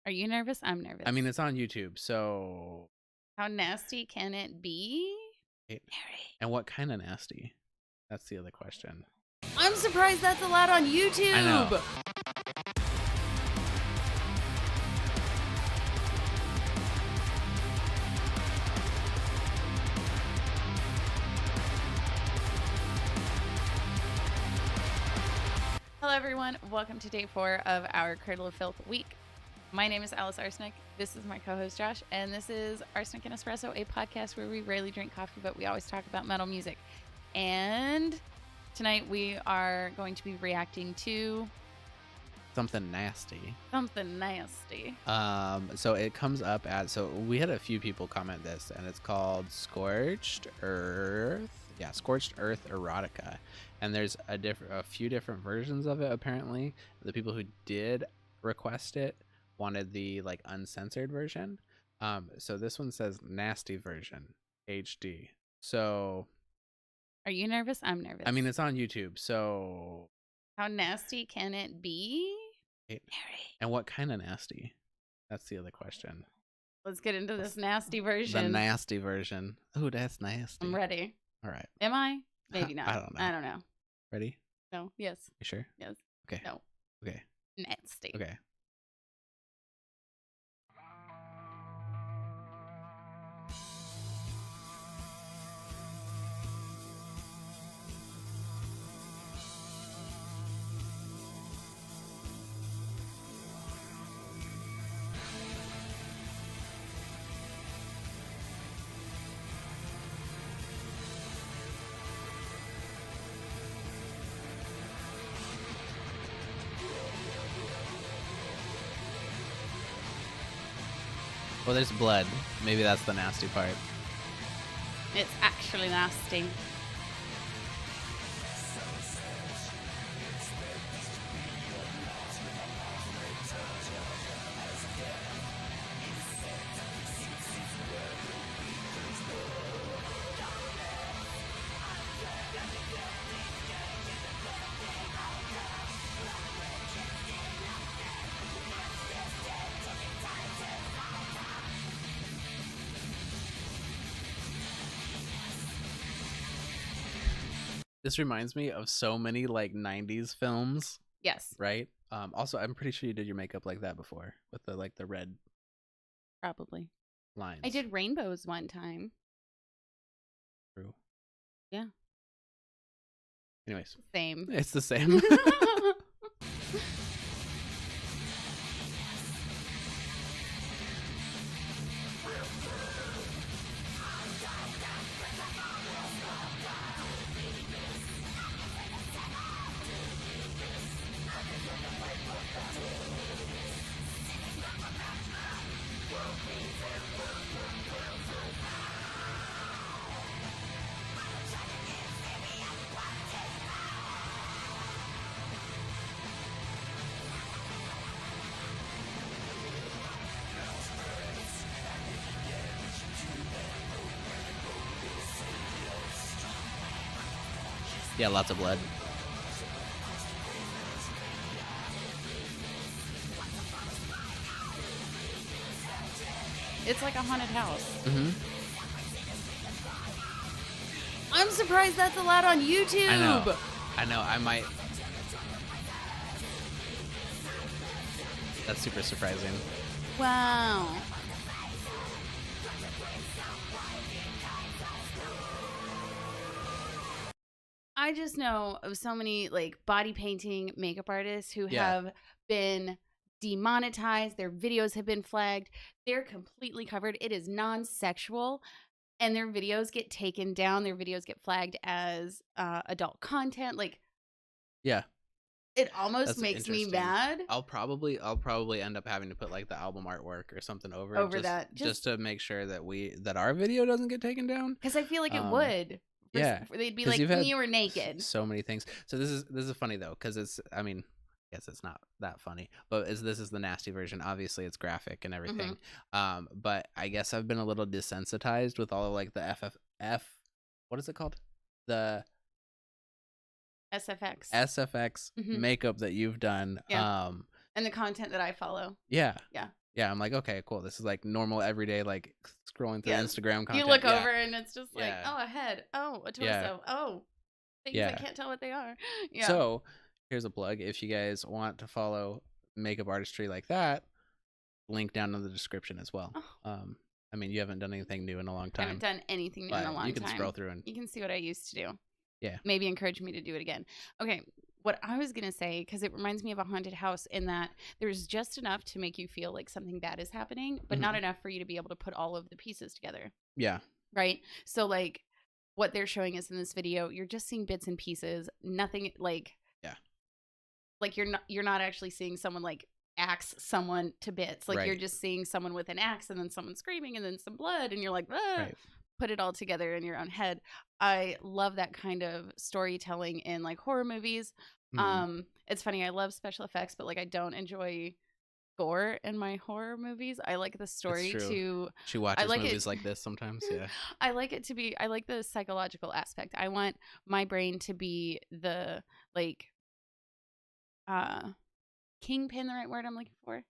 Are you nervous? I'm nervous. I mean, it's on YouTube, so... How nasty can it be? Right. And what kind of nasty? That's the other question. I'm surprised that's allowed on YouTube. I know. Hello, everyone. Welcome to day 4 of our Cradle of Filth week. My name is Alice Arsenic. This is my co-host Josh, and this is Arsenic and Espresso, a podcast where we rarely drink coffee, but we always talk about metal music. And tonight we are going to be reacting to Something nasty. something nasty. So it comes up as... So we had a few people comment this, and it's called Scorched Earth. Yeah, Scorched Earth Erotica. And there's a few different versions of it, apparently. The people who did request it wanted the like uncensored version. So this one says nasty version HD. So Are you nervous? I'm nervous. I mean, it's on YouTube, so How nasty can it be? Right. And what kind of nasty? That's the other question. Let's get into this nasty version. The nasty version. Oh, that's nasty. I'm ready. All right. Am I? Maybe not. I don't know. Ready? No. Yes. You sure? Yes. Okay. No. Okay. Nasty. Okay. Well, there's blood. Maybe that's the nasty part. It's actually nasty. This reminds me of so many like 90s films, Yes. right? Also, I'm pretty sure you did your makeup like that before with the red Probably. lines. I did rainbows one time. True. Yeah. Anyways, Same. it's the same. Yeah, lots of blood. It's like a haunted house. Mm-hmm. I'm surprised that's allowed on YouTube. I know. I might. That's super surprising. Wow. I just know of so many like body painting makeup artists who have been demonetized. Their videos have been flagged. They're completely covered. It is non-sexual, and their videos get taken down. Their videos get flagged as adult content. Like, Yeah. it almost That's makes me interesting. mad. I'll probably end up having to put like the album artwork or something over it, that. just to make sure that our video doesn't get taken down. Because I feel like it would. Yeah, They'd be 'cause like, you've had you were naked. So many things. So this is funny though, because it's, I mean, I guess it's not that funny, but this is the nasty version. Obviously, it's graphic and everything. But I guess I've been a little desensitized with all of like the FFF. What is it called? The SFX makeup that you've done. Yeah. And the content that I follow. Yeah. Yeah. Yeah, I'm like, okay, cool. This is like normal everyday, like scrolling through Instagram content. You look over and it's just like, Yeah. oh, a head. Oh, a torso. Yeah. Oh, things I can't tell what they are. Yeah. So here's a plug. If you guys want to follow makeup artistry like that, link down in the description as well. Oh. I mean, you haven't done anything new in a long time. I haven't done anything new in a long time. You can scroll through and you can see what I used to do. Yeah. Maybe encourage me to do it again. Okay. What I was going to say, because it reminds me of a haunted house in that there's just enough to make you feel like something bad is happening, but not enough for you to be able to put all of the pieces together. Yeah. Right? So, like, what they're showing us in this video, you're just seeing bits and pieces. Nothing, like... Yeah. Like, you're not actually seeing someone, like, axe someone to bits. Like, you're just seeing someone with an axe and then someone screaming and then some blood, and you're like, put it all together in your own head. I love that kind of storytelling in like horror movies. It's funny, I love special effects, but like I don't enjoy gore in my horror movies. I like the story to she watches movies like this sometimes. Yeah. I like the psychological aspect. I want my brain to be the like kingpin, the right word I'm looking for?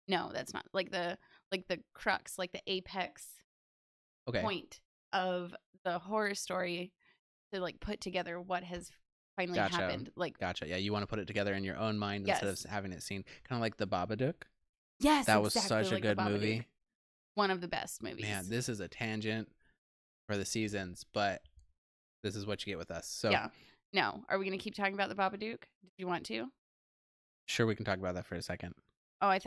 No, that's not. Like the crux, like the apex point of the horror story to like put together what has finally happened. Like, gotcha. Yeah, you want to put it together in your own mind instead of having it seen, kind of like the Babadook. Yes, that was such a good movie. One of the best movies. Man, this is a tangent for the seasons, but this is what you get with us. So yeah. No, are we going to keep talking about the Babadook? Did you want to? Sure, we can talk about that for a second. Oh, I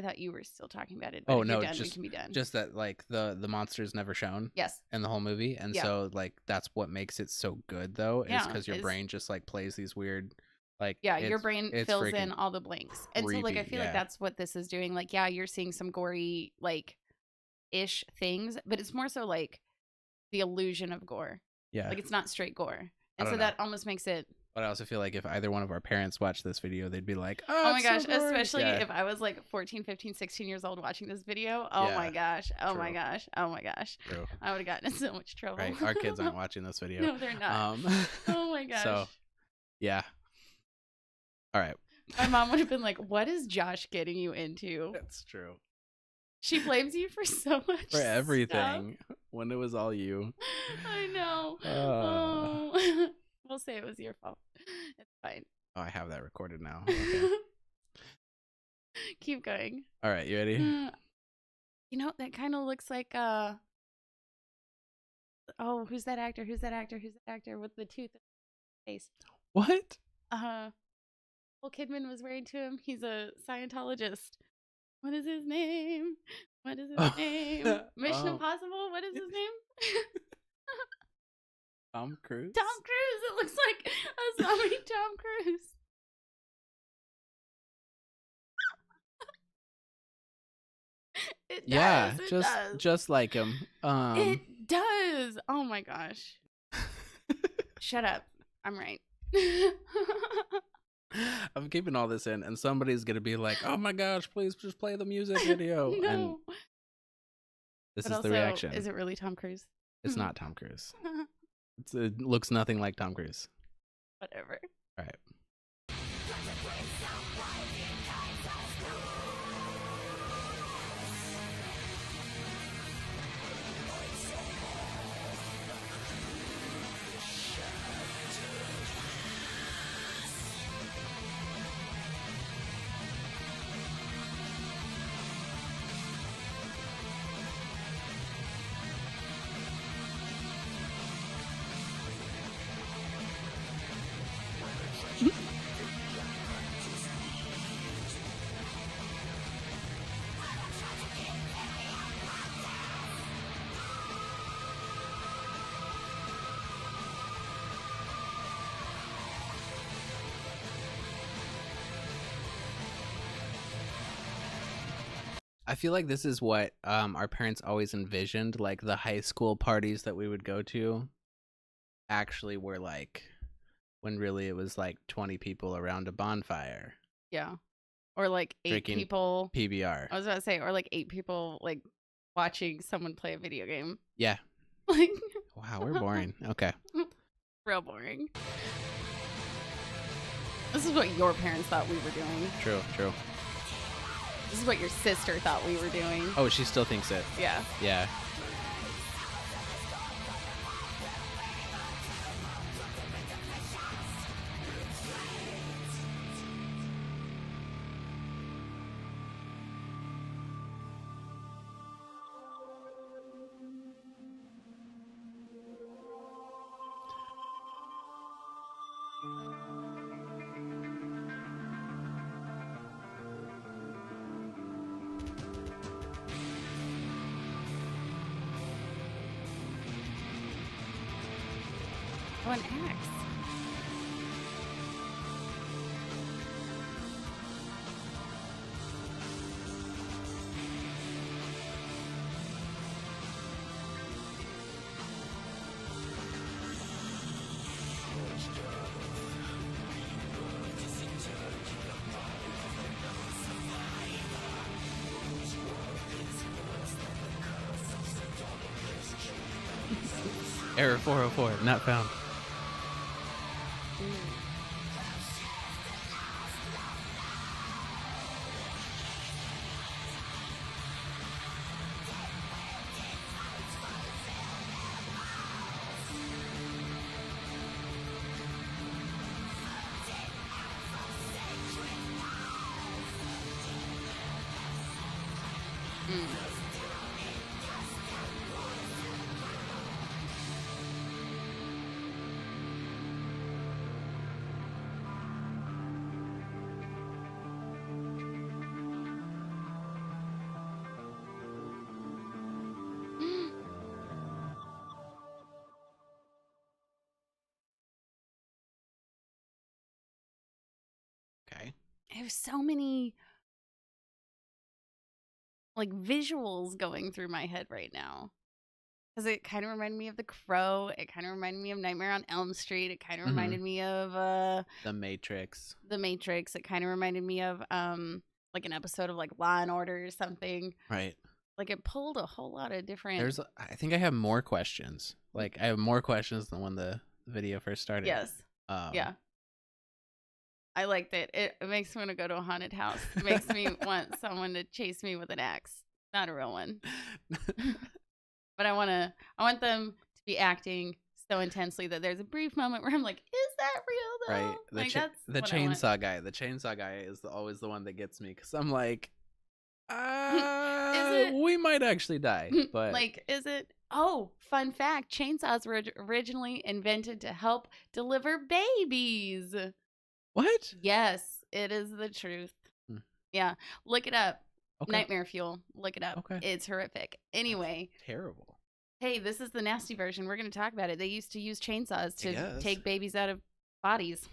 thought you were still talking about it. But no, done, we can be done. Just that like the monster's never shown. Yes. In the whole movie, and so like that's what makes it so good, though, is because your brain just like plays these weird, like your brain fills in all the blanks, and so like I feel like that's what this is doing. Like you're seeing some gory like ish things, but it's more so like the illusion of gore. Yeah. Like it's not straight gore, and so that almost makes it. But I also feel like if either one of our parents watched this video, they'd be like, oh my gosh, so especially if I was like 14, 15, 16 years old watching this video. Oh my gosh. Oh my gosh. Oh my gosh. True. I would have gotten in so much trouble. Right. Our kids aren't watching this video. No, they're not. Oh my gosh. So, yeah. All right. My mom would have been like, what is Josh getting you into? That's true. She blames you for so much for everything. Stuff. When it was all you. I know. We'll say it was your fault. It's fine. Oh, I have that recorded now. Okay. Keep going. All right, you ready? You know, that kind of looks like who's that actor? Who's that actor with the tooth in his face? What? Nicole Kidman was married to him. He's a Scientologist. What is his name? Mission Impossible? What is his name? Tom Cruise? Tom Cruise. It looks like a zombie Tom Cruise. It does. Just like him. It does. Oh my gosh. Shut up. I'm right. I'm keeping all this in, and somebody's gonna be like, "Oh my gosh, please just play the music video." No. And this is the reaction. Is it really Tom Cruise? It's not Tom Cruise. It looks nothing like Tom Cruise. Whatever. All right. I feel like this is what our parents always envisioned, like the high school parties that we would go to actually were like, when really it was like 20 people around a bonfire. Yeah. Or like 8 people. PBR. I was about to say, or like 8 people like watching someone play a video game. Yeah. Like, wow, we're boring. Okay. Real boring. This is what your parents thought we were doing. True. This is what your sister thought we were doing. Oh, she still thinks it. Yeah. Yeah. Oh, an axe. Error 404, not found. Okay. I have so many like visuals going through my head right now. Because it kind of reminded me of The Crow. It kind of reminded me of Nightmare on Elm Street. It kind of reminded me of The Matrix. The Matrix. It kind of reminded me of like an episode of like Law and Order or something. Right. Like it pulled a whole lot of different. I think I have more questions. Like I have more questions than when the video first started. Yes. Yeah. I liked it. It makes me want to go to a haunted house. It makes me want someone to chase me with an axe. Not a real one. But I want them to be acting so intensely that there's a brief moment where I'm like, is that real though? Right. The chainsaw guy. The chainsaw guy is always the one that gets me because I'm like, we might actually die. But like, is it? Oh, fun fact: chainsaws were originally invented to help deliver babies. What? Yes, it is the truth. Yeah, look it up. Okay. Nightmare fuel. Look it up. Okay. It's horrific. Anyway. That's terrible. Hey, this is the nasty version. We're going to talk about it. They used to use chainsaws to take babies out of bodies.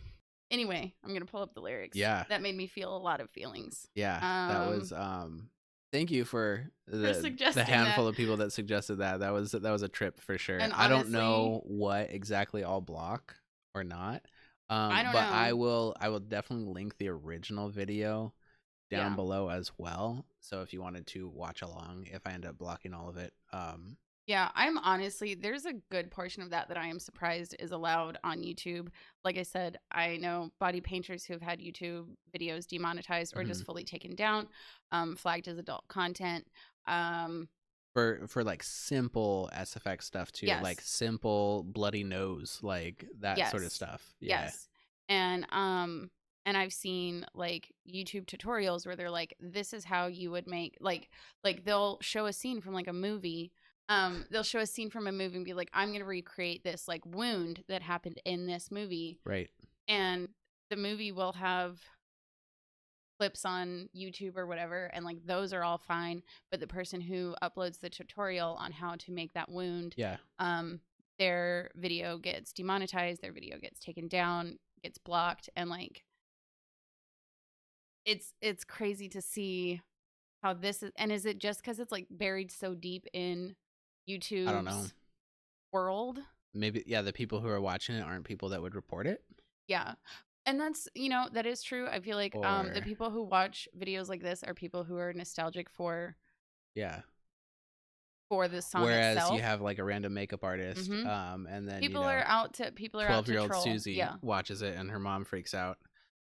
Anyway, I'm going to pull up the lyrics. Yeah. That made me feel a lot of feelings. Yeah. That was thank you for the handful of people that suggested that. That was a trip for sure. And honestly, I don't know what exactly I'll block or not. I don't know. I will definitely link the original video down below as well. So if you wanted to watch along, if I end up blocking all of it. Yeah, I'm honestly, there's a good portion of that I am surprised is allowed on YouTube. Like I said, I know body painters who have had YouTube videos demonetized or just fully taken down, flagged as adult content. For like simple SFX stuff too, like simple bloody nose, like that sort of stuff. Yeah. Yes. And I've seen like YouTube tutorials where they're like, this is how you would make like they'll show a scene from like a movie. They'll show a scene from a movie and be like, I'm going to recreate this like wound that happened in this movie. Right. And the movie will have clips on YouTube or whatever. And like, those are all fine. But the person who uploads the tutorial on how to make that wound, their video gets demonetized. Their video gets taken down, gets blocked. And like, it's crazy to see how this is. And is it just because it's like buried so deep in YouTube's I don't know. world? Maybe, the people who are watching it aren't people that would report it. Yeah. And that's, that is true. I feel like the people who watch videos like this are people who are nostalgic for the song Whereas itself. You have like a random makeup artist, and then people are out to 12-year-old Susie watches it and her mom freaks out.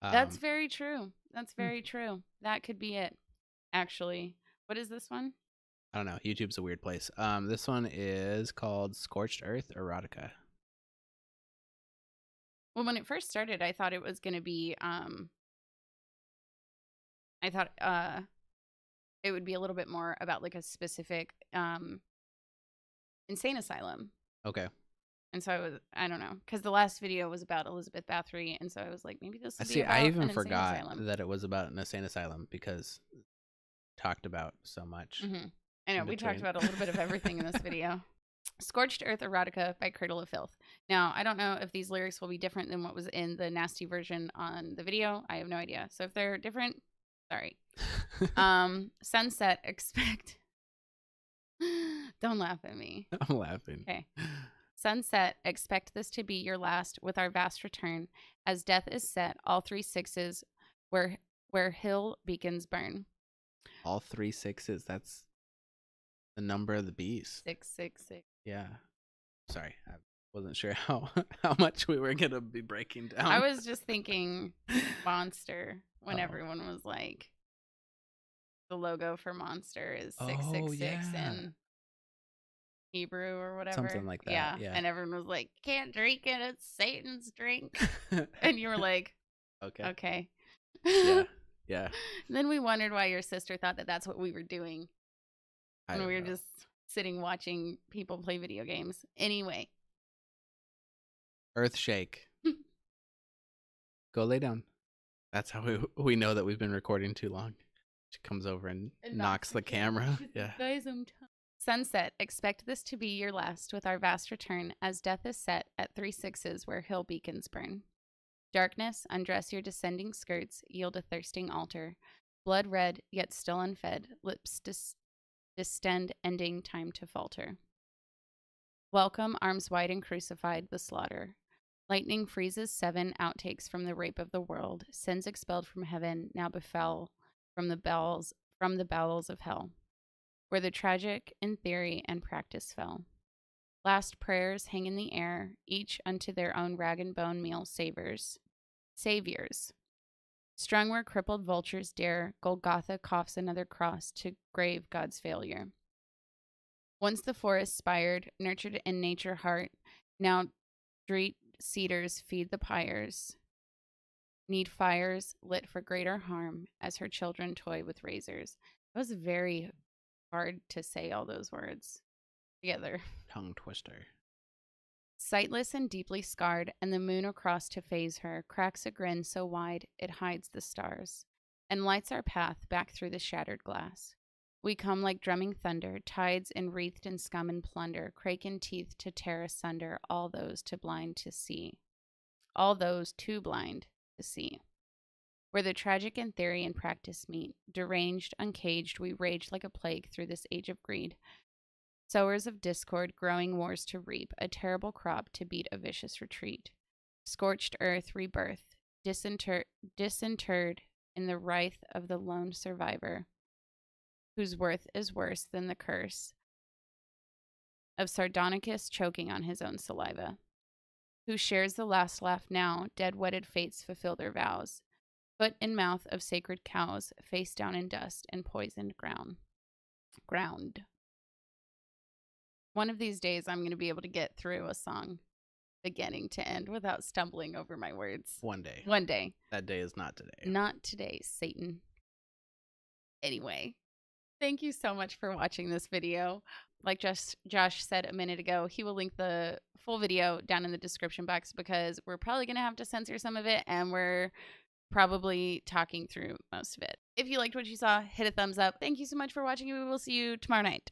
That's very true. That's very true. That could be it. actually. What is this one? I don't know. YouTube's a weird place. This one is called Scorched Earth Erotica. Well, when it first started, I thought it was going to be, I thought it would be a little bit more about like a specific insane asylum. Okay. And so I don't know, because the last video was about Elizabeth Bathory, and so I was like, maybe this will be about I even an insane forgot asylum. that it was about an insane asylum because talked about so much. Mm-hmm. I know, we talked about a little bit of everything in this video. Scorched Earth Erotica by Cradle of Filth. Now, I don't know if these lyrics will be different than what was in the nasty version on the video. I have no idea. So if they're different, sorry. Sunset, expect... Don't laugh at me. I'm laughing. Okay. Sunset, expect this to be your last with our vast return. As death is set, all 3 6s where hill beacons burn. All 3 6s. That's the number of the beast. 666. Yeah. Sorry, I wasn't sure how much we were gonna be breaking down. I was just thinking Monster when everyone was like, the logo for Monster is 666 in Hebrew or whatever. Something like that. Yeah. And everyone was like, can't drink it, it's Satan's drink. And you were like, okay. Yeah. Then we wondered why your sister thought that that's what we were doing. And we were just sitting watching people play video games. Anyway. Earthshake. Go lay down. That's how we know that we've been recording too long. She comes over and knocks the camera. Yeah. Sunset, expect this to be your last with our vast return as death is set at 3 6s where hill beacons burn. Darkness, undress your descending skirts, yield a thirsting altar. Blood red, yet still unfed, lips distend, ending time to falter. Welcome, arms wide and crucified, the slaughter. Lightning freezes 7 outtakes from the rape of the world. Sins expelled from heaven now befell from the bowels of hell, where the tragic in theory and practice fell. Last prayers hang in the air, each unto their own rag and bone meal saviors. Strung where crippled vultures dare, Golgotha coughs another cross to grave God's failure. Once the forest spired, nurtured in nature heart, now street cedars feed the pyres. Need fires lit for greater harm as her children toy with razors. It was very hard to say all those words together. Tongue twister. Sightless and deeply scarred, and the moon across to phase her, cracks a grin so wide it hides the stars, and lights our path back through the shattered glass. We come like drumming thunder, tides enwreathed in scum and plunder, kraken teeth to tear asunder all those too blind to see. Where the tragic in theory and practice meet, deranged, uncaged, we rage like a plague through this age of greed. Sowers of discord, growing wars to reap, a terrible crop to beat a vicious retreat. Scorched earth, rebirth, disinterred in the writhe of the lone survivor, whose worth is worse than the curse of Sardonicus choking on his own saliva. Who shares the last laugh now, dead wedded fates fulfill their vows. Foot in mouth of sacred cows, face down in dust and poisoned ground. One of these days, I'm going to be able to get through a song beginning to end without stumbling over my words. One day. That day is not today. Not today, Satan. Anyway, thank you so much for watching this video. Like Josh said a minute ago, he will link the full video down in the description box because we're probably going to have to censor some of it, and we're probably talking through most of it. If you liked what you saw, hit a thumbs up. Thank you so much for watching. We will see you tomorrow night.